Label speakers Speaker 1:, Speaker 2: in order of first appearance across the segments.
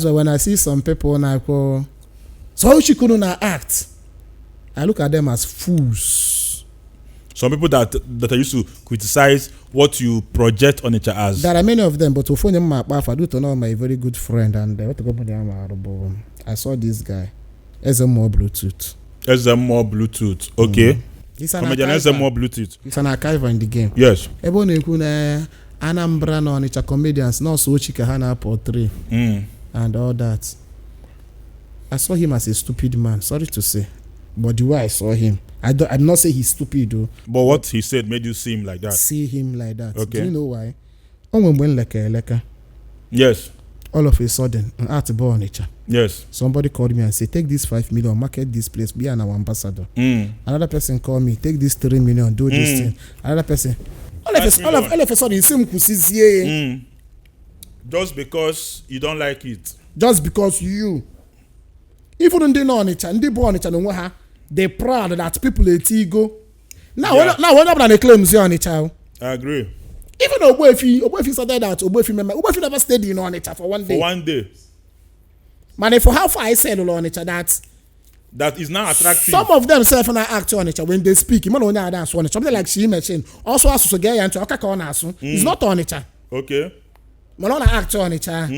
Speaker 1: that's why when I see some people and I go, so how she couldn't act, I look at them as fools.
Speaker 2: Some people that are used to criticize what you project on each other as.
Speaker 1: There are many of them, but to phone him, I do to know my very good friend, and I saw this guy. SMO Bluetooth.
Speaker 2: SMO Bluetooth. Okay.
Speaker 1: He's an
Speaker 2: SMO Bluetooth.
Speaker 1: He's an archiver in the game.
Speaker 2: Yes.
Speaker 1: Anambra no Onitsha comedians, no so Chikahana portray and all that. I saw him as a stupid man. Sorry to say, but the way I saw him, I did not say he's stupid though.
Speaker 2: But what he said made you see him like that.
Speaker 1: See him like that.
Speaker 2: Okay.
Speaker 1: Do you know why? When leka.
Speaker 2: Yes.
Speaker 1: All of a sudden, an art ball Onitsha.
Speaker 2: Yes.
Speaker 1: Somebody called me and said, "Take this 5 million, market this place, be an ambassador." Another person called me, "Take this 3 million, do this thing." Another person. All of a sudden,
Speaker 2: just because you don't like it.
Speaker 1: Just because you. Even in the Onitsha, they're proud that people let go. Now, we're not claim Onitsha.
Speaker 2: I agree.
Speaker 1: Even Ogbuefi started that Ogbuefi never stayed in Onitsha for 1 day.
Speaker 2: For 1 day.
Speaker 1: Man, for how far I said Onitsha
Speaker 2: that is now attractive.
Speaker 1: Some of them self and act Onitsha when they speak. Even when they dance Onitsha, something like she mentioned. Also, as to get into Okaka Onasu, it's not Onitsha.
Speaker 2: Okay.
Speaker 1: Man, on act Onitsha.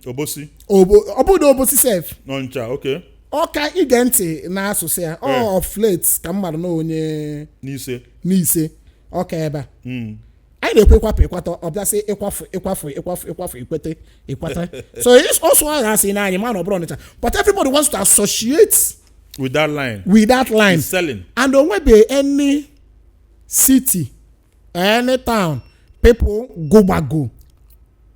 Speaker 2: Obosi.
Speaker 1: Obosi self.
Speaker 2: Onitsha. Okay.
Speaker 1: Okay, identi na asu say. Oh, of late, kamar no onye. Nise. Okay, eba. I dey ekwato obia say ekwafu ikwete. So it's also as in any man of Onitsha. But everybody wants to associate
Speaker 2: with that line.
Speaker 1: He's
Speaker 2: selling.
Speaker 1: And on be any city, any town, people go back go.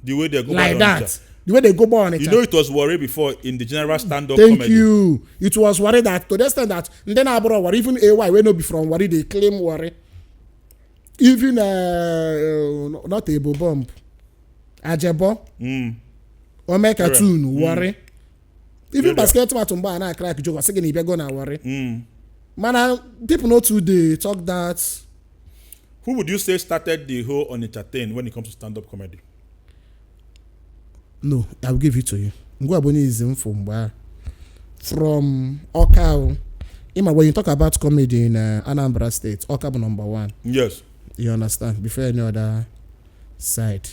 Speaker 2: The way they go
Speaker 1: like that. Onitsha. The way they go back Onitsha.
Speaker 2: You know it was worry before in the general stand-up comedy.
Speaker 1: Thank you. It was worry that to the extent that then I brought worry, even AY we no be from worry, they claim worry. Even not a bomb. Ajebo. Or make a tune worry. Even basketball tumba and I crack joke. Second, if you go na worry. Man, people know today talk that.
Speaker 2: Who would you say started the whole Onitsha thing when it comes to stand-up comedy?
Speaker 1: No, I will give it to you. Ngwaboni is from Oka. When you talk about comedy in Anambra State, Oka number 1.
Speaker 2: Yes.
Speaker 1: You understand? Before any other side.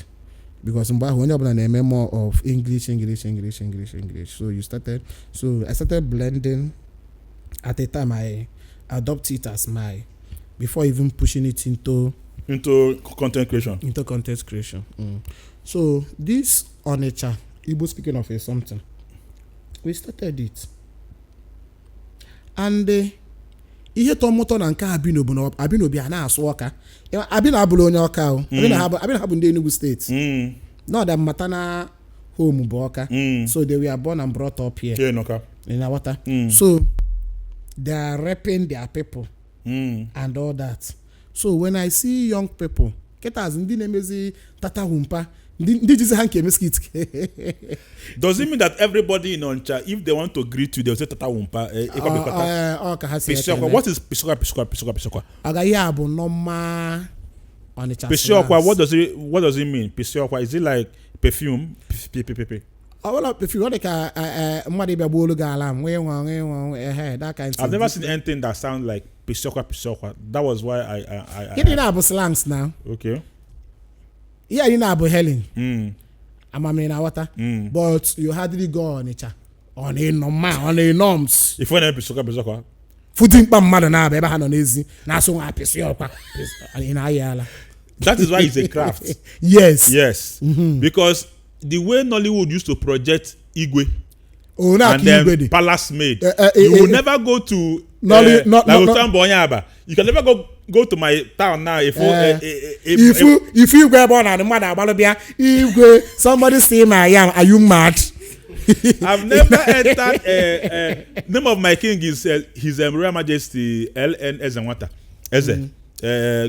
Speaker 1: Because when you're a memo of English. So I started blending. At the time I adopted it as my, before even pushing it into
Speaker 2: content creation.
Speaker 1: So this Onitsha, Igbo speaking of something, we started it. And ihe to moto na nke Abinobi ana asu Oka. Abino abụrụ onye Oka o. Abino habu ndị Enugu State. No, the matana home bụ Oka. So they were born and brought up here.
Speaker 2: In Oka.
Speaker 1: In Awata. So they are repping their people and all that. So when I see young people, ketas ndị na-emezi tata humpa, ndị jizi ha nke meskit.
Speaker 2: Does it mean that everybody in Onitsha, if they want to greet you, they'll say tata humpa? What is Pisiokwa?
Speaker 1: Agaya bụ normal Onitsha.
Speaker 2: Pisiokwa, what does it mean? Pisiokwa, is it like perfume?
Speaker 1: Perfume, like that kind of thing.
Speaker 2: I've never seen anything that sounds like Pisiokwa. That was why I
Speaker 1: you didn't have slangs now.
Speaker 2: Okay.
Speaker 1: Yeah, you know about Helen. I'm in water. But you hardly go on it. On a norms.
Speaker 2: If you're Pisiokwa.
Speaker 1: Footing pam mother now, baby, hand on easy. Now so I Pisiokwa. In Ayala.
Speaker 2: That is why it's a craft.
Speaker 1: Yes.
Speaker 2: Because the way Nollywood used to project Igwe
Speaker 1: and
Speaker 2: then Palace Maid, you will never go to you can never go to my town now if you
Speaker 1: go born and the mother Igwe, somebody say my yam, are you mad?
Speaker 2: I've never entered name of my king is his Royal Majesty LN Ezewanta.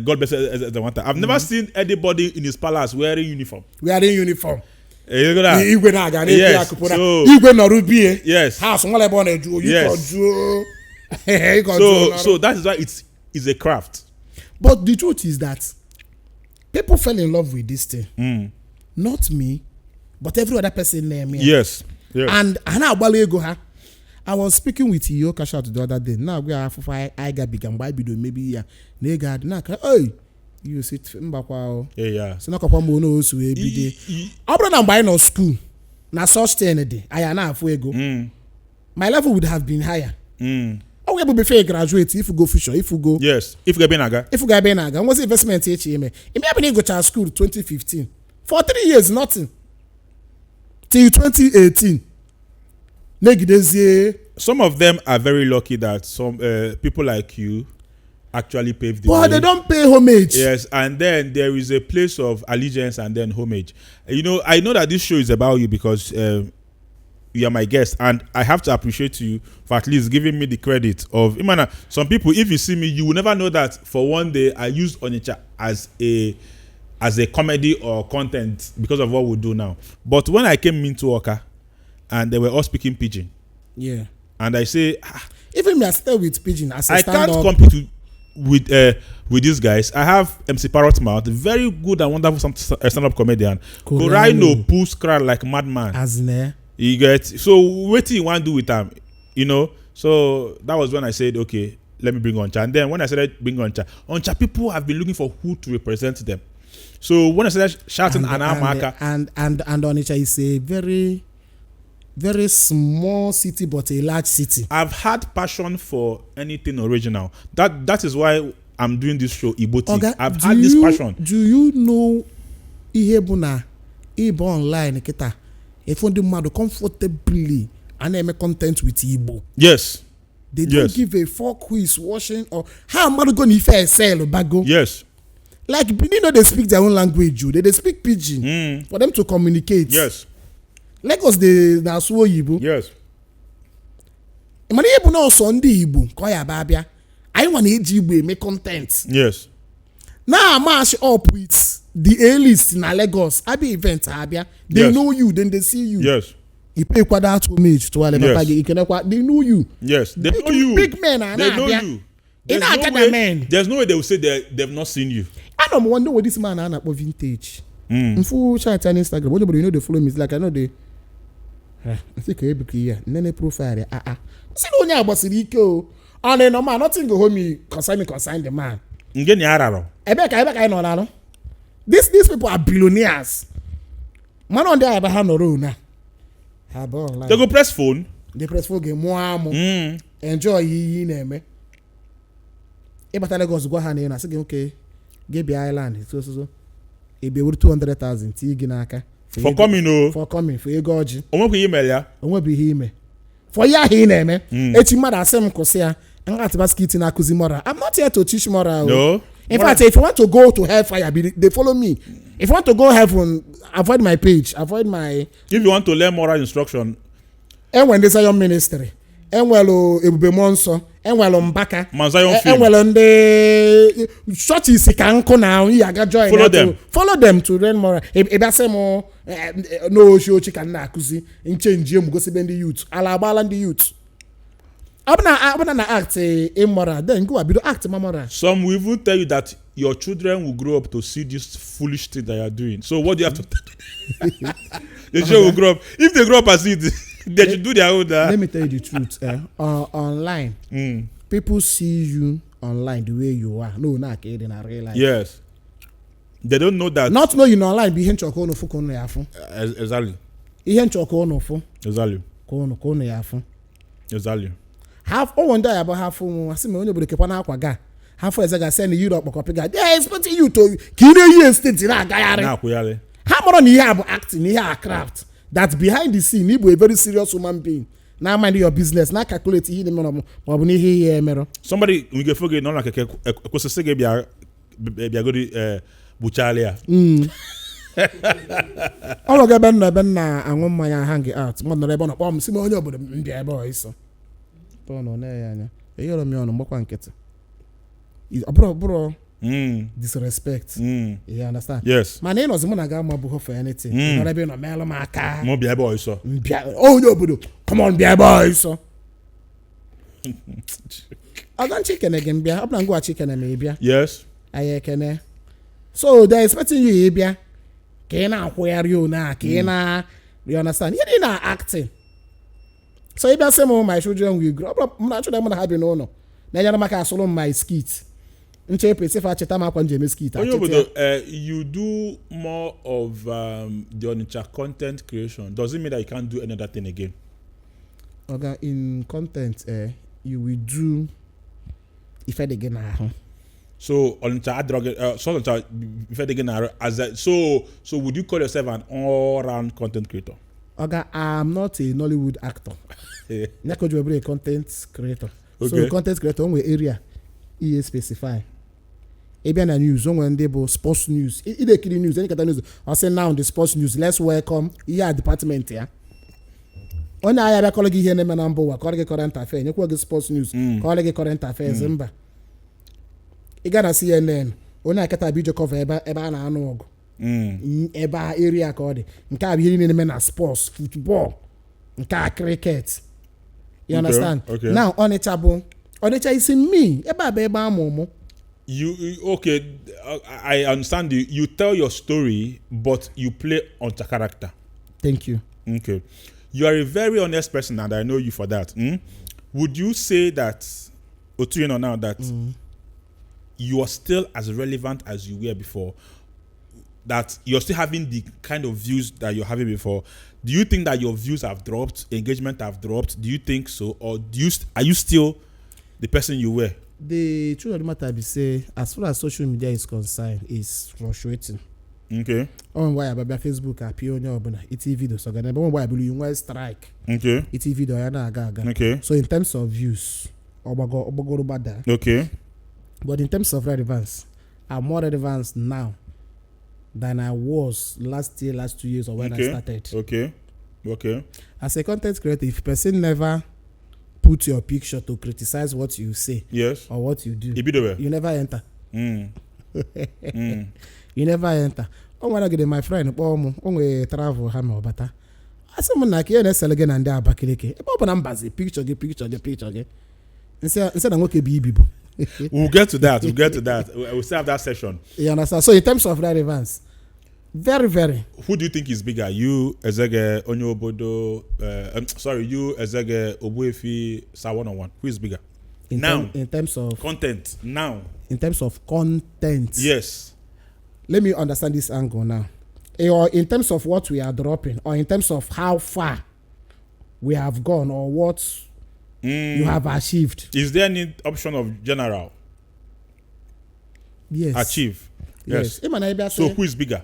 Speaker 2: God bless Ezewanta. I've never seen anybody in his palace wearing uniform.
Speaker 1: Yes.
Speaker 2: So that is why it's a craft.
Speaker 1: But the truth is that people fell in love with this thing. Not me, but every other person near me.
Speaker 2: Yes.
Speaker 1: and na-agbala ego ha. I was speaking with Iyo Cash Out the other day. Now we are for I got big and bido maybe ya. Nega na ka you sit mbakwa.
Speaker 2: Yeah.
Speaker 1: So na kwa mono so every day. Obro na buy no school. Na such thing dey. I na afu ego. My level would have been higher. Oh, we be fair graduate if you go fisher, if you go.
Speaker 2: Yes, if you go Benaga.
Speaker 1: If you go Benaga, what's investment HM? If me go to school 2015. For 3 years nothing. Till 2018.
Speaker 2: Some of them are very lucky that some people like you actually paved the way.
Speaker 1: But they don't pay homage.
Speaker 2: Yes, and then there is a place of allegiance and then homage. You know, I know that this show is about you because you are my guest, and I have to appreciate you for at least giving me the credit of. Some people, if you see me, you will never know that for one day I used Onitsha as a comedy or content because of what we do now. But when I came into Oka, and they were all speaking pidgin.
Speaker 1: Yeah.
Speaker 2: And I say,
Speaker 1: even me, I stay with pidgin as a
Speaker 2: I can't compete with these guys. I have MC Parrot Mouth, very good and wonderful stand-up comedian. Korino pulls crowd like madman.
Speaker 1: As
Speaker 2: you get so what do you want to do with them? You know. So that was when I said, okay, let me bring Oncha. And then when I started bring Oncha people have been looking for who to represent them. So when I started shouting and
Speaker 1: Onitsha is a very very small city but a large city.
Speaker 2: I've had passion for anything original. That is why I'm doing this show Igbo. I've had this passion.
Speaker 1: Do you know ihe bụ na Igbo online kita if you do comfortably and make content with Igbo?
Speaker 2: Yes.
Speaker 1: They don't give a fuck who is watching or how am I going to fair sell bago.
Speaker 2: Yes.
Speaker 1: Like you know they speak their own language, they speak pidgin for them to communicate.
Speaker 2: Yes.
Speaker 1: Lagos they na so Igbo.
Speaker 2: Yes.
Speaker 1: Mani Igbo na so ndi Igbo ko ya ba bia. I want to Igbo make content.
Speaker 2: Yes.
Speaker 1: Now mash up with the A-list in Lagos. Abi event abia. They know you, then they see you.
Speaker 2: Yes.
Speaker 1: You pay that homage to wale papa they know you.
Speaker 2: Yes. They know you.
Speaker 1: Big men are
Speaker 2: they know you. There's no way they will say they've not seen you.
Speaker 1: I don't wonder what this man are vintage. Full chat on Instagram. What you know they follow me? It's like I know they. I think I be clear. Nene profile. See no nya bossy ike. And no man nothing go home consign the man.
Speaker 2: Nge ni araro.
Speaker 1: Ebeka no na no. These people are billionaires. Man on there have no room na.
Speaker 2: They go press phone.
Speaker 1: They press phone game mo. Enjoy yi na eme. Ebata Lagos go ha na na say okay. Gebi Island so. E be worth 200,000 ti gi n'aka.
Speaker 2: For coming
Speaker 1: for ego oji.
Speaker 2: Onwe email ya.
Speaker 1: Onwe bi ihe ime. For ya he na eme. Echi mmadụ asem kwụsị ya. Ngat basket na akuzi moral. I'm not here to teach moral.
Speaker 2: No.
Speaker 1: In fact, if you want to go to hellfire, they follow me. If you want to go heaven, avoid my page, avoid my.
Speaker 2: If you want to learn moral instruction,
Speaker 1: and when there's a young ministry, and well, Ebube Monso, and well, Mbaka,
Speaker 2: and
Speaker 1: well, on the short is Sikanko now, you got join. Follow them to learn moral. If that's more, no, show chicken nakuzi, in change, you go see the youth, Alabala the youth. I'm not act immoral. Then go and act moral.
Speaker 2: Some will even tell you that your children will grow up to see this foolish thing that you are doing. So what do you have to tell? The children will grow up. If they grow up as it, they should do their own.
Speaker 1: Let me tell you the truth. Online, people see you online the way you are. No, not in a real life.
Speaker 2: Yes. They don't know that.
Speaker 1: Not know you online. Be hench okono fu kono yafu.
Speaker 2: Exactly.
Speaker 1: Hench okono fu.
Speaker 2: Exactly.
Speaker 1: Kono yafu.
Speaker 2: Exactly.
Speaker 1: Half wonder about half I see me only but keep na akwa ga. Half as I say Europe copy ga. They expecting you to kire you state na ga
Speaker 2: na akuyale.
Speaker 1: How more on here about acting here craft that behind the scene you a very serious human being. Now mind your business. Now calculate here the man.
Speaker 2: Somebody we get forget no like ekosese bia go di buchalia.
Speaker 1: All ga ben na anwo mmanya hang out. Mo no ebe no kpom si me onye obodo mbia ebe o iso. No na ya anya. Eyoro mi onu gbakwa nkete. Bro. Disrespect. You understand?
Speaker 2: Yes.
Speaker 1: My name was Mona Gama Buho for anything. You know, be no melo maka.
Speaker 2: Mo bia boy so.
Speaker 1: Oh no, obodo. Come on, bia boy so. I don't chicken again, bia. I'm not go chicken and bia.
Speaker 2: Yes.
Speaker 1: I can. So they're expecting you bia. Kena where you na, kena. You understand? You didn't acting. So if I say my children will grow up, I'm not sure I'm gonna have no. Now you're not solo my skit.
Speaker 2: You do more of the Onitsha content creation. Does it mean that you can't do another thing again?
Speaker 1: Okay, in content, you will do if I again.
Speaker 2: So Onitsha so would you call yourself an all-round content creator?
Speaker 1: Okay, I'm not a Nollywood actor. I could be a content creator.
Speaker 2: Okay.
Speaker 1: So content creator one area he specify. Even a news when they bo sports news. It dey kill news. Any kind of news. I say now the sports news. Let's welcome here department here. When I have a colleague here name number one, colleague current affairs. You call the sports news. Colleague current affairs. Remember. You gotta CNN. When I get a video cover eba na anu ogu. Eba area code. Nka abi here name na sports, football. Nka cricket. You understand?
Speaker 2: Okay.
Speaker 1: Now Onitsha is in me. Eba momo.
Speaker 2: You okay? I understand you. You tell your story, but you play on the character.
Speaker 1: Thank you.
Speaker 2: Okay, you are a very honest person, and I know you for that. Would you say that, Otuino, now that you are still as relevant as you were before? That you're still having the kind of views that you're having before? Do you think that your views have dropped, engagement have dropped? Do you think so, or are you still the person you were?
Speaker 1: The truth of the matter be say, as far as social media is concerned, is fluctuating.
Speaker 2: Okay.
Speaker 1: On why about Facebook Sp Onyeobodo, it's video so gonna why I believe you want strike.
Speaker 2: Okay.
Speaker 1: It's video yana aga.
Speaker 2: Okay.
Speaker 1: So in terms of views, obago.
Speaker 2: Okay.
Speaker 1: But in terms of relevance, I'm more relevant now than I was last 2 years or when I started.
Speaker 2: Okay.
Speaker 1: As a content creator, if person never put your picture to criticize what you say,
Speaker 2: yes,
Speaker 1: or what you do, you never enter. You never enter. Oh, when I get my friend, we travel hammer bata. I say, "Man, like you sell again and there bakileke. Open am bazi picture. Instead of okay be bibo."
Speaker 2: We'll get to that. We'll still have that session.
Speaker 1: You understand? So in terms of relevance, very, very.
Speaker 2: Who do you think is bigger? You, Ezege Onyeobodo, you, Ezege Ogbuefi, Sa101. Who is bigger?
Speaker 1: In terms of
Speaker 2: content, now.
Speaker 1: In terms of content.
Speaker 2: Yes.
Speaker 1: Let me understand this angle now. Or in terms of what we are dropping, or in terms of how far we have gone, or what you have achieved.
Speaker 2: Is there any option of general?
Speaker 1: Yes.
Speaker 2: Achieve. Yes.
Speaker 1: So
Speaker 2: who is bigger?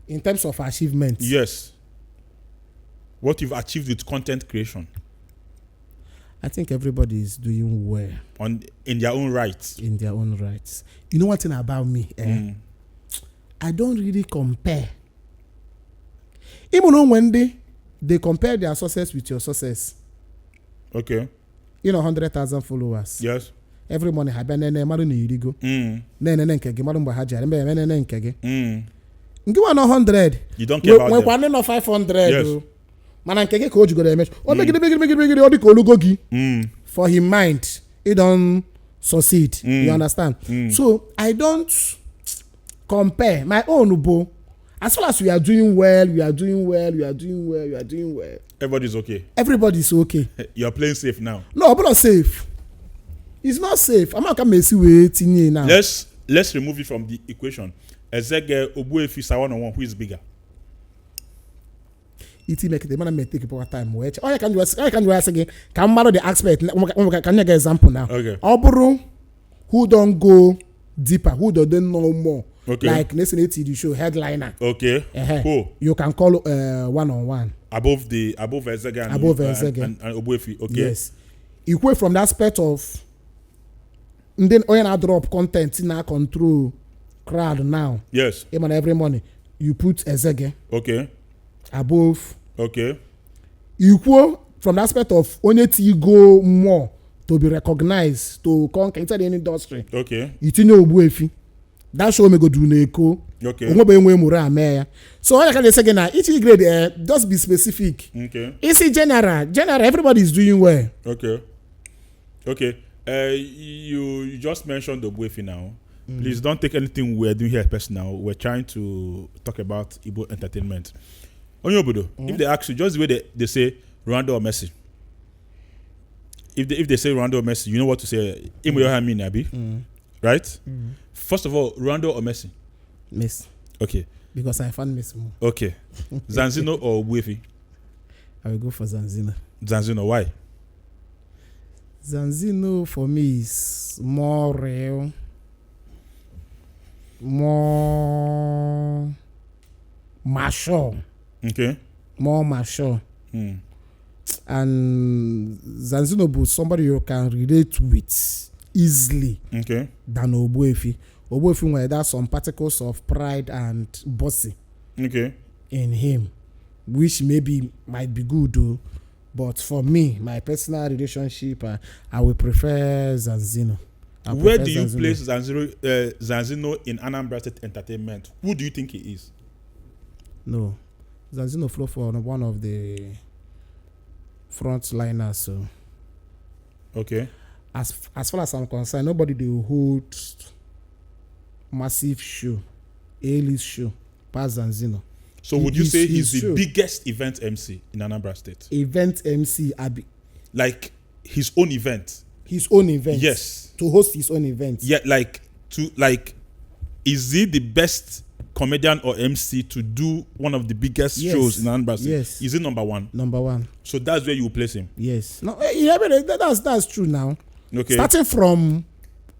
Speaker 1: In terms of achievements.
Speaker 2: Yes. What you've achieved with content creation.
Speaker 1: I think everybody is doing well.
Speaker 2: In their own rights.
Speaker 1: In their own rights. You know one thing about me? I don't really compare. Even though when they compare their success with your success.
Speaker 2: Okay.
Speaker 1: 100,000 followers.
Speaker 2: Yes.
Speaker 1: Every morning I been madu na irigo. Nene nkege madu mba hajari mbe nene nkege. Ngi 100.
Speaker 2: You don't care about them.
Speaker 1: When no 500.
Speaker 2: Yes.
Speaker 1: Mana nkege ko ojugo emesh. O megide o di ko olugo gi. For him mind, he don't succeed. You understand? So I don't compare my own bo. As far as we are doing well.
Speaker 2: Everybody's okay.
Speaker 1: Everybody's okay.
Speaker 2: You're playing safe now.
Speaker 1: No, but not safe. It's not safe. I'm not gonna mess with it now.
Speaker 2: Let's remove it from the equation. Ezege Ogbuefi Sa101, who is bigger?
Speaker 1: It make the man may take a time. Which I can do again. Can matter the aspect. Can you get example now?
Speaker 2: Okay.
Speaker 1: Oburu, who don't go deeper, who don't know more.
Speaker 2: Okay.
Speaker 1: Like listen to the show headliner.
Speaker 2: Okay. Cool.
Speaker 1: You can call one-on-one.
Speaker 2: Above Ezege and Ogbuefi. Okay.
Speaker 1: Yes. Equate from the aspect of then when I drop content in our control crowd now.
Speaker 2: Yes.
Speaker 1: Even every morning you put Ezege.
Speaker 2: Okay.
Speaker 1: Above.
Speaker 2: Okay.
Speaker 1: Equal from the aspect of only go more to be recognized to conquer inside the industry.
Speaker 2: Okay.
Speaker 1: You think Ogbuefi. That show me go do neko.
Speaker 2: Okay.
Speaker 1: So I can say again, each grade just be specific.
Speaker 2: Okay.
Speaker 1: It's general. Everybody is doing well.
Speaker 2: Okay. You just mentioned the Ogbuefi now. Please don't take anything we're doing here personal. We're trying to talk about Igbo entertainment. Onyeobodo, if they ask you, just the way they say Ronaldo or Messi, if they say Ronaldo or Messi, you know what to say. Abi, right? First of all, Ronaldo or Messi?
Speaker 1: Messi.
Speaker 2: Okay.
Speaker 1: Because I found Messi more.
Speaker 2: Okay. Zanzino or Buefi?
Speaker 1: I will go for Zanzino.
Speaker 2: Zanzino, why?
Speaker 1: Zanzino for me is more real, more mature.
Speaker 2: Okay.
Speaker 1: More mature. And Zanzino was somebody you can relate with easily than Obuefi. Obuefi where there's some particles of pride and bossy in him, which maybe might be good though. But for me, my personal relationship, I would prefer Zanzino.
Speaker 2: Where do you place Zanzino in Anambra State Entertainment? Who do you think he is?
Speaker 1: No, Zanzino flow for one of the frontliners. So,
Speaker 2: okay.
Speaker 1: As far as I'm concerned, nobody will hold massive show, A-list show, past Zanzino.
Speaker 2: So would you say he's the biggest event MC in Anambra State?
Speaker 1: Event MC, Abi.
Speaker 2: Like his own event.
Speaker 1: His own event.
Speaker 2: Yes.
Speaker 1: To host his own event.
Speaker 2: Yeah, is he the best comedian or MC to do one of the biggest shows in Anambra State?
Speaker 1: Yes.
Speaker 2: Is he number one?
Speaker 1: Number one.
Speaker 2: So that's where you place him.
Speaker 1: Yes. No, yeah, that's true now.
Speaker 2: Okay.
Speaker 1: Starting from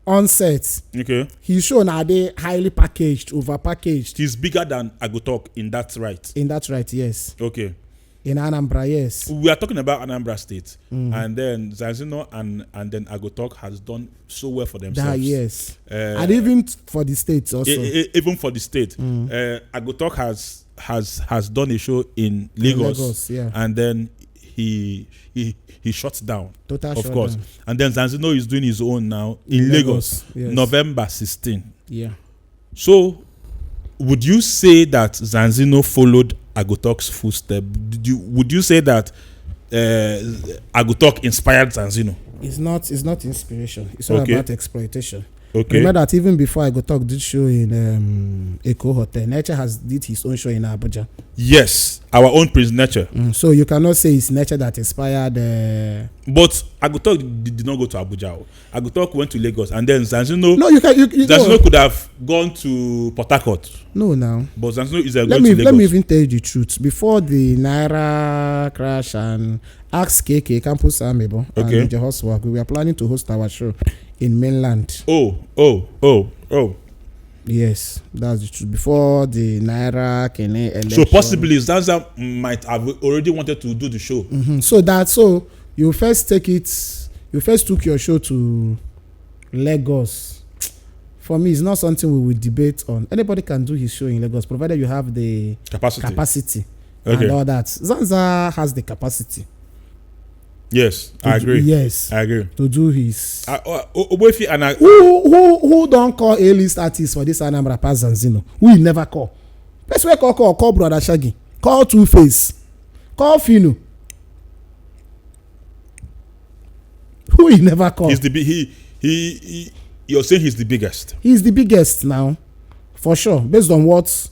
Speaker 1: onset.
Speaker 2: Okay.
Speaker 1: His show now they highly packaged, over packaged.
Speaker 2: He's bigger than Agotalk in that right.
Speaker 1: In that right, yes.
Speaker 2: Okay.
Speaker 1: In Anambra, yes.
Speaker 2: We are talking about Anambra State, and then Zanzino and then Agotalk has done so well for themselves.
Speaker 1: Yes. And even for the states also.
Speaker 2: Even for the state, Agotalk has done a show in Lagos,
Speaker 1: yeah.
Speaker 2: And then he shuts down.
Speaker 1: Total
Speaker 2: of course. Down. And then Zanzino is doing his own now in Lagos, yes. November 16.
Speaker 1: Yeah.
Speaker 2: So, would you say that Zanzino followed Agotalk's footstep? Would you say that Agotalk inspired Zanzino?
Speaker 1: It's not inspiration. It's all about exploitation.
Speaker 2: Okay.
Speaker 1: Remember that even before Agotalk did show in Eco Hotel, Nature did his own show in Abuja.
Speaker 2: Yes, our own Prince Nature.
Speaker 1: So you cannot say it's Nature that inspired.
Speaker 2: But Agotalk did not go to Abuja. Agotalk went to Lagos, and then Zanzino.
Speaker 1: No,
Speaker 2: Zanzino could have gone to Port Harcourt.
Speaker 1: No, now.
Speaker 2: But Zanzino is going
Speaker 1: to
Speaker 2: Lagos.
Speaker 1: Let me even tell you the truth. Before the Naira crash and Ask KK Campus Amebo and the host work, we were planning to host our show in mainland.
Speaker 2: Oh.
Speaker 1: Yes, that's the truth. Before the Naira Kene election.
Speaker 2: So possibly Zanza might have already wanted to do the show.
Speaker 1: So you first took your show to Lagos. For me, it's not something we will debate on. Anybody can do his show in Lagos, provided you have the capacity and all that. Zanza has the capacity.
Speaker 2: Yes, I agree.
Speaker 1: Yes,
Speaker 2: I agree.
Speaker 1: To do his.
Speaker 2: Who
Speaker 1: don't call A-list artists for this Anambra past Zanzino? We never call. Best way call Brother Shaggy, call Two Face, call Fino. Who he never call?
Speaker 2: He's the you're saying he's the biggest.
Speaker 1: He's the biggest now, for sure, based on what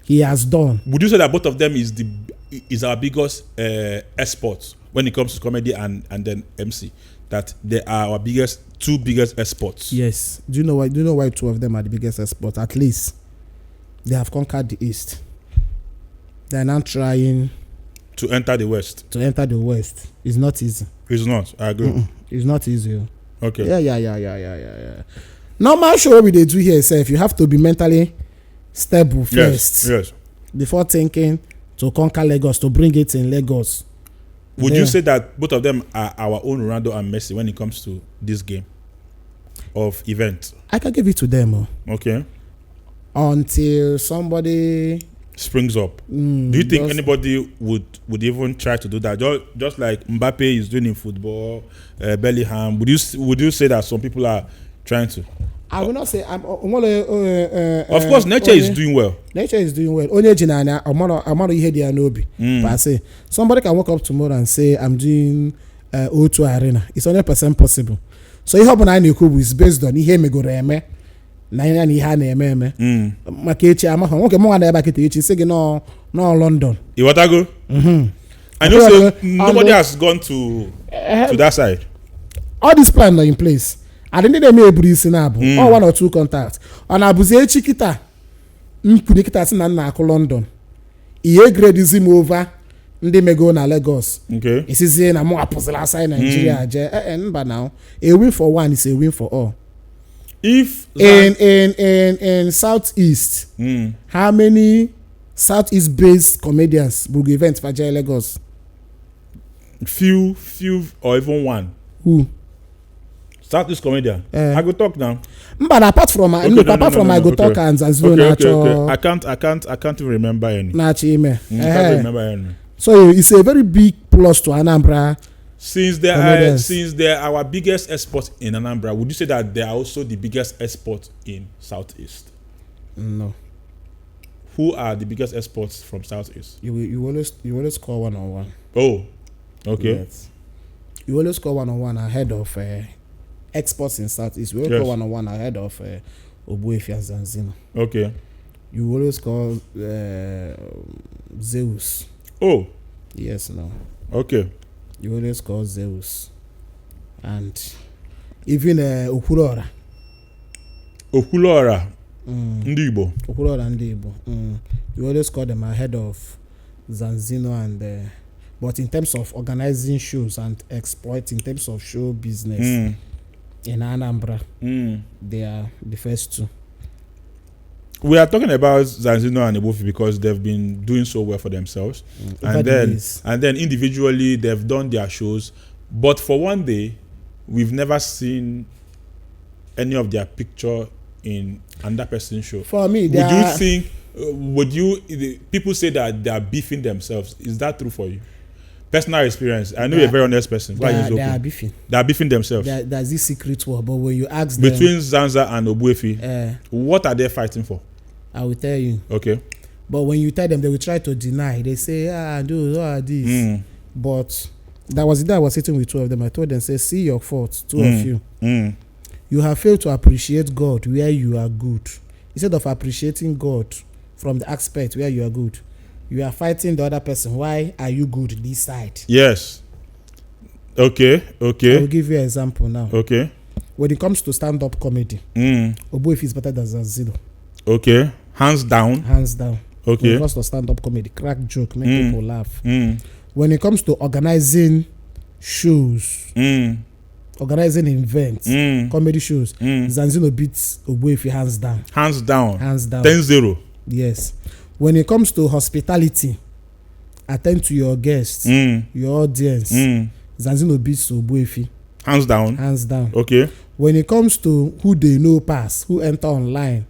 Speaker 1: he has done.
Speaker 2: Would you say that both of them is our biggest exports when it comes to comedy and then MC? That they are our two biggest exports.
Speaker 1: Yes. Do you know why two of them are the biggest exports? At least they have conquered the East. They are now trying
Speaker 2: to enter the West.
Speaker 1: It's not easy.
Speaker 2: It's not. I agree.
Speaker 1: It's not easy.
Speaker 2: Okay.
Speaker 1: Yeah. Normal show we they do here, if you have to be mentally stable first.
Speaker 2: Yes.
Speaker 1: Before thinking to conquer Lagos, to bring it in Lagos.
Speaker 2: Would you say that both of them are our own Ronaldo and Messi when it comes to this game of event?
Speaker 1: I can give it to them.
Speaker 2: Okay.
Speaker 1: Until somebody
Speaker 2: springs up. Do you think anybody would even try to do that? Just like Mbappe is doing in football, Bellingham. Would you say that some people are trying to?
Speaker 1: I will not say
Speaker 2: of course, Nature is doing well.
Speaker 1: Nature is doing well. Onye jinana amaro ihe dia nobi. But I say somebody can wake up tomorrow and say I'm doing O2 Arena. It's 100% possible. So ihe ọbụla anyị na-ekwu is based on ihe megoro eme na ihe a na-eme eme. Maka echi amaghị nwoke mụ nwa na ebe akịta echi sị gị no London.
Speaker 2: Iwatago? I know say nobody has gone to that side.
Speaker 1: all this plan are in place. And then they may breeze in Abu or 1 or 2 contacts. On Abuze Chikita, Mpunikita in London. He grade is him over. They may go na Lagos.
Speaker 2: Okay.
Speaker 1: It's easy and more apostle outside Nigeria. But now a win for one is a win for all.
Speaker 2: If
Speaker 1: in Southeast, how many Southeast based comedians will give events for Lagos?
Speaker 2: Few or even one.
Speaker 1: Who?
Speaker 2: Southeast comedian. I go talk now.
Speaker 1: But apart from my I go talk and
Speaker 2: okay. I can't even remember any.
Speaker 1: I can't
Speaker 2: remember any.
Speaker 1: So it's a very big plus to Anambra.
Speaker 2: Since they are our biggest export in Anambra, would you say that they are also the biggest export in Southeast?
Speaker 1: No.
Speaker 2: Who are the biggest exports from Southeast?
Speaker 1: You always score 1-on-1.
Speaker 2: Oh, okay.
Speaker 1: Yes. You always score 1-on-1 ahead of exports in Southeast. We always score 1-on-1 ahead of Obuefi and Zanzino.
Speaker 2: Okay.
Speaker 1: You always call Zeus.
Speaker 2: Oh.
Speaker 1: Yes, no.
Speaker 2: Okay.
Speaker 1: You always call Zeus. And even Okulora.
Speaker 2: Ndị Igbo.
Speaker 1: Okulora Ndị Igbo. You always call them ahead of Zanzino and but in terms of organizing shows and exploit in terms of show business in Anambra, they are the first two. We
Speaker 2: are talking about Zanzino and Obuefi because they've been doing so well for themselves, and then individually they've done their shows. But for one day, we've never seen any of their picture in another person's show.
Speaker 1: For me,
Speaker 2: people say that they are beefing themselves? Is that true for you? Personal experience. I know you're a very honest person.
Speaker 1: They are beefing.
Speaker 2: They are beefing themselves.
Speaker 1: There's this secret war, but when you ask
Speaker 2: between Zanza and Obuefi, what are they fighting for?
Speaker 1: I will tell you.
Speaker 2: Okay.
Speaker 1: But when you tell them, they will try to deny. They say, dude, what are these? But that was the day I was sitting with 2 of them. I told them, say, see your faults, 2 of you. You have failed to appreciate God where you are good. Instead of appreciating God from the aspect where you are good, you are fighting the other person. Why are you good this side?
Speaker 2: Yes. Okay.
Speaker 1: I will give you an example now.
Speaker 2: Okay.
Speaker 1: When it comes to stand-up comedy, Obuefi is better than Zanzido.
Speaker 2: Okay. Hands down.
Speaker 1: Okay. When it comes to stand-up comedy, crack joke, make people laugh. When it comes to organizing shows, organizing events, comedy shows, Zanzido beats Obuefi hands down.
Speaker 2: Hands down. 10-0.
Speaker 1: Yes. When it comes to hospitality, attend to your guests, your audience, Zanzido beats Obuefi.
Speaker 2: Hands down. Okay.
Speaker 1: When it comes to who they know pass, who enter online,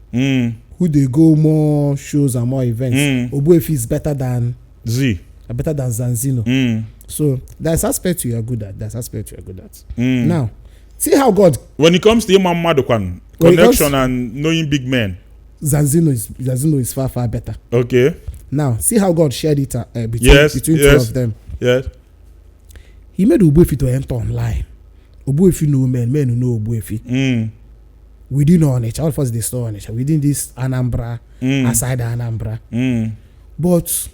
Speaker 1: who they go more shows and more events, Obuefi is better than Zanzino. So that's aspect you are good at. Now, see how God.
Speaker 2: When it comes to Imam Madokwan, connection and knowing big men,
Speaker 1: Zanzino is far better.
Speaker 2: Okay.
Speaker 1: Now, see how God shared it between 2 of them.
Speaker 2: Yes.
Speaker 1: He made Obuefi to enter online. Obuefi know men who know Obuefi. We didn't know Onitsha. All of us they saw Onitsha. We didn't this Anambra, aside Anambra. But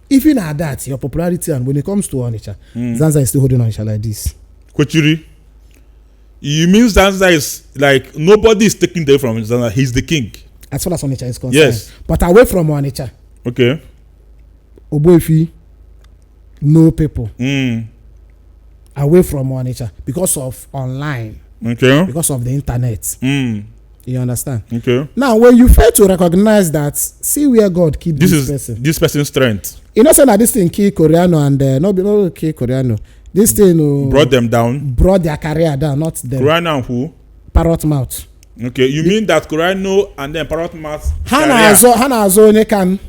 Speaker 1: even at that, your popularity and when it comes to Onitsha, Zanza is still holding Onitsha like this.
Speaker 2: Kochiri, you mean Zanza is like nobody is taking away from Zanza? He's the king.
Speaker 1: As far as Onitsha is concerned.
Speaker 2: Yes.
Speaker 1: But away from Onitsha.
Speaker 2: Okay.
Speaker 1: Obuefi, no people. Away from Onitsha because of online.
Speaker 2: Okay.
Speaker 1: Because of the internet. You understand?
Speaker 2: Okay.
Speaker 1: Now, when you fail to recognize that, see where God keep this person.
Speaker 2: This person's strength.
Speaker 1: You know, saying that this thing kill Koreano and not kill Koreano. This thing
Speaker 2: brought them down.
Speaker 1: Brought their career down, not them.
Speaker 2: Koreano and who?
Speaker 1: Parrot Mouth.
Speaker 2: Okay, you mean that Koreano and then Parrot Mouth?
Speaker 1: Hana Azone can.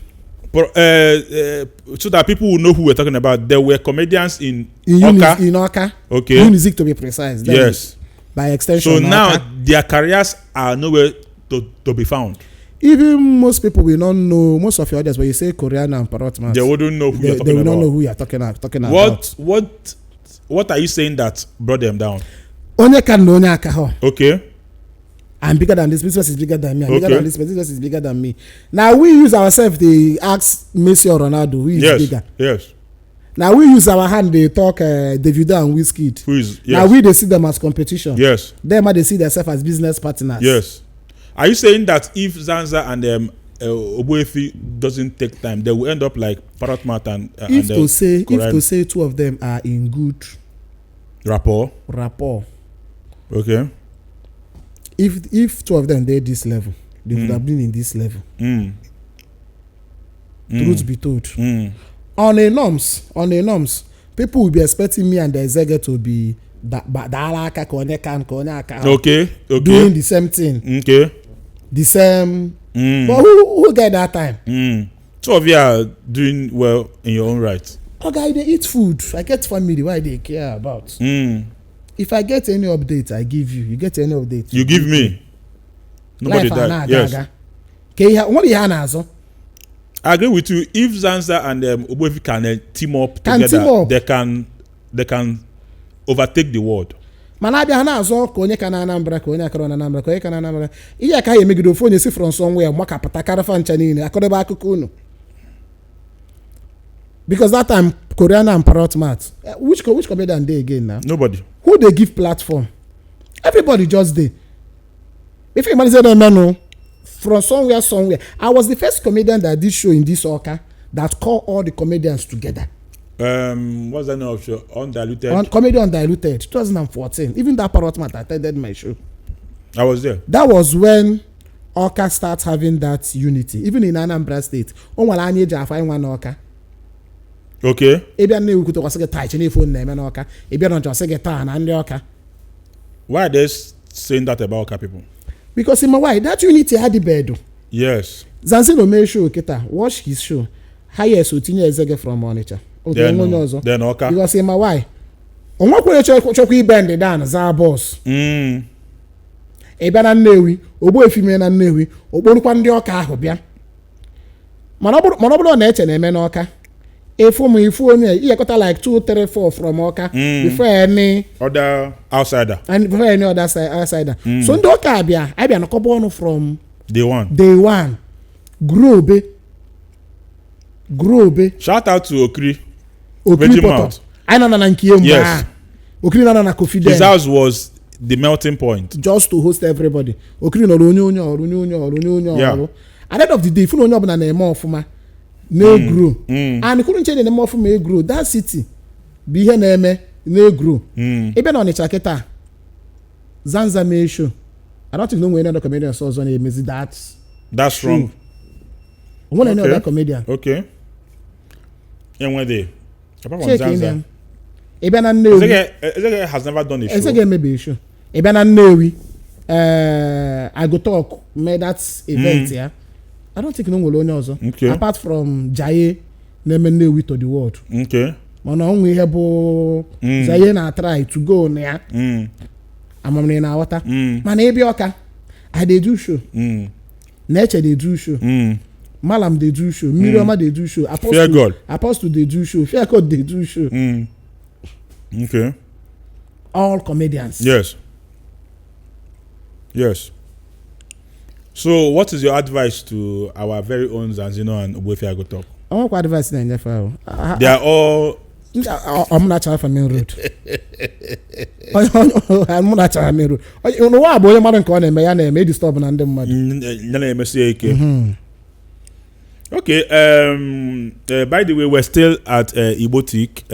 Speaker 2: So that people will know who we're talking about. There were comedians in Oka.
Speaker 1: In Oka.
Speaker 2: Okay.
Speaker 1: Unizik to be precise.
Speaker 2: Yes.
Speaker 1: By extension.
Speaker 2: So now their careers are nowhere to be found.
Speaker 1: Even most people will not know, most of your audience, when you say Korean and Parrot Mouth,
Speaker 2: they wouldn't know who you're talking about.
Speaker 1: They will not know who you're talking about.
Speaker 2: What are you saying that brought them down? Okay.
Speaker 1: I'm bigger than this person is bigger than me. I'm bigger than this person is bigger than me. Now we use ourselves to ask Messi or Ronaldo who is bigger.
Speaker 2: Yes.
Speaker 1: Now we use our hand, they talk Davido and Wizkid.
Speaker 2: Yes.
Speaker 1: Now we they see them as competition.
Speaker 2: Yes.
Speaker 1: Them they see themselves as business partners.
Speaker 2: Yes. Are you saying that if Zanza and Ogbuefi doesn't take time, they will end up like Parrot Mat and
Speaker 1: if to say two of them are in good
Speaker 2: rapport.
Speaker 1: Okay. If two of them they're this level, they would have been in this level. Truth be told. On a norms, people will be expecting me and the Ezege to be
Speaker 2: okay.
Speaker 1: Doing the same thing.
Speaker 2: Okay.
Speaker 1: The same. But who get that time?
Speaker 2: Two of you are doing well in your own right.
Speaker 1: Okay, they eat food. I get family why they care about. If I get any update, I give you. You get any update?
Speaker 2: You give me. Nobody died. Yes.
Speaker 1: Okay, what do you have?
Speaker 2: I agree with you. If Zanza and Ogbuefi can team up together, they can overtake the world.
Speaker 1: Manabia na azo ko onye kana Anambra ko onye akara na Anambra ko onye kana Anambra. Ihe ka ya megide ofu onye si from somewhere makapata karafa ncha niile akodeba akuku unu. Because that time Korean and Parrot Mat. Which comedian dey again now?
Speaker 2: Nobody.
Speaker 1: Who they give platform? Everybody just dey. If anybody say no, from somewhere. I was the first comedian that did show in this Oka that called all the comedians together.
Speaker 2: What's the name of show? Undiluted.
Speaker 1: Comedy Undiluted, 2014. Even that Parrot Mat attended my show.
Speaker 2: I was there.
Speaker 1: That was when Oka starts having that unity. Even in Anambra State. Onwala anye ja find one Oka.
Speaker 2: Okay.
Speaker 1: Ebia ne ukuto wasege tai chene phone na eme na Oka. Ebia no wasege ta na ndị Oka.
Speaker 2: Why are they saying that about Oka people?
Speaker 1: Because in my why that unity had the bed.
Speaker 2: Yes.
Speaker 1: Zanzino made show kita. Watch his show. Highest Otinye Ezege from Onitsha.
Speaker 2: Then Oka.
Speaker 1: Because in my why. Onwa kwere chokwu ibend down za boss. Ebe na Nnewi, Ogbuefi me na Nnewi, okporukwa ndị Ọka ahụ bịa. Mana ọ bụrụ na eche na eme na Ọka. Ifu onye iyekọta like 2, 3, 4 from Ọka before any
Speaker 2: other outsider.
Speaker 1: And before any other outsider. So ndị Ọka abịa na kọbọ ọnụ from
Speaker 2: Day one. Grow be. Shout out to Okri
Speaker 1: Poto. I know na nkiye mba.
Speaker 2: Yes.
Speaker 1: Okri na confident.
Speaker 2: His house was the melting point.
Speaker 1: Just to host everybody. Okri no onye ọrụ. At the end of the day, if onye ọbụla na-eme ọfụma, na-grow. And couldn't change the name of me grow. That city be ihe na-eme na-grow. Ebe na Onitsha kịta. Zanza mee show. I don't think no one other comedian saws on a
Speaker 2: That's wrong.
Speaker 1: One another comedian.
Speaker 2: Okay. And when they apart from Zanza,
Speaker 1: Ebena Nnewi.
Speaker 2: Ezege has never done a show.
Speaker 1: Ezege maybe a show. Ebena Nnewi. I go talk made that event here. I don't think no one also.
Speaker 2: Okay.
Speaker 1: Apart from Jaye, name Nnewi to the world.
Speaker 2: Okay.
Speaker 1: Mana onwe hebo Jaye na try to go there. Amamne na water. Mana ebi Ọka. I dey do show. Nature dey do show. Malam they do show. Miriama they do show. Apostle they do show. Fair God they do show.
Speaker 2: Okay.
Speaker 1: All comedians.
Speaker 2: Yes. So, what is your advice to our very own Zanzino and Ogbuefi Agotok?
Speaker 1: I want advice in the
Speaker 2: They are all.
Speaker 1: I'm not trying for main road. I'm not trying main road. You know what? Boy, man, can me ya na me disturb na ndem mad.
Speaker 2: Nana MSA. Okay. By the way, we're still at Ibotik,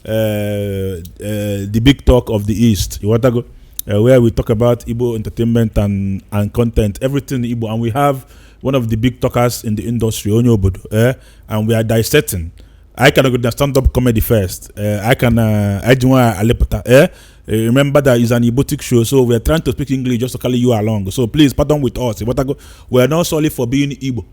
Speaker 2: the big talk of the East. You want to go? Where we talk about Igbo entertainment and content, everything Igbo, and we have one of the big talkers in the industry, Onyeobodo, and we are dissecting. I can go to stand-up comedy first. I can Alepota. Remember that it's an Ibotic show, so we are trying to speak English just to carry you along. So please pardon with us. We are not solely for being Igbo.